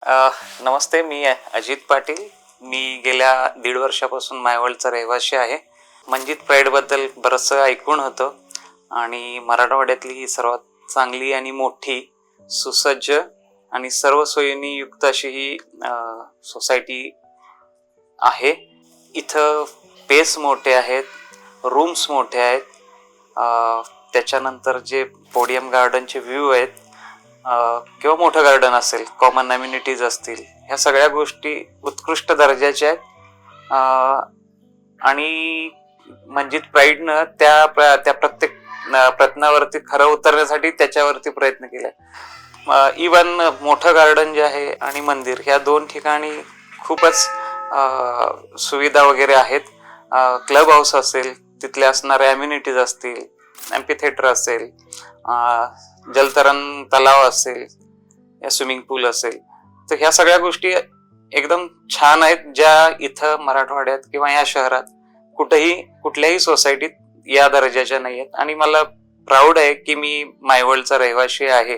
नमस्ते, मी अजित पाटील. मी गेल्या 1.5 वर्षापासून मायवळचा रहिवासी आहे. मंजित प्राईडबद्दल बरंचसं ऐकून होतं आणि मराठवाड्यातली ही सर्वात चांगली आणि मोठी, सुसज्ज आणि सर्व सोयींनी युक्त अशी ही सोसायटी आहे. इथं पेस मोठे आहेत, रूम्स मोठे आहेत. त्याच्यानंतर जे पोडियम गार्डनचे व्ह्यू आहेत किंवा मोठं गार्डन असेल, कॉमन अम्युनिटीज असतील, ह्या सगळ्या गोष्टी उत्कृष्ट दर्जाच्या आहेत. आणि मंजित प्राईडनं त्या प्रत्येक प्रयत्नावरती खरं उतरण्यासाठी त्याच्यावरती प्रयत्न केले. इवन मोठं गार्डन जे आहे आणि मंदिर, ह्या 2 ठिकाणी खूपच सुविधा वगैरे आहेत. क्लब हाऊस असेल, तिथले असणारे अम्युनिटीज असतील, एम्पी थिएटर असेल, जलतरण तलाव असेल, या स्विमिंग पूल असेल, तर ह्या सगळ्या गोष्टी एकदम छान आहेत, ज्या इथं मराठवाड्यात किंवा या शहरात कुठल्याही सोसायटीत या दर्जाच्या नाही आहेत. आणि मला प्राऊड आहे की मी मायवळचा रहिवासी आहे.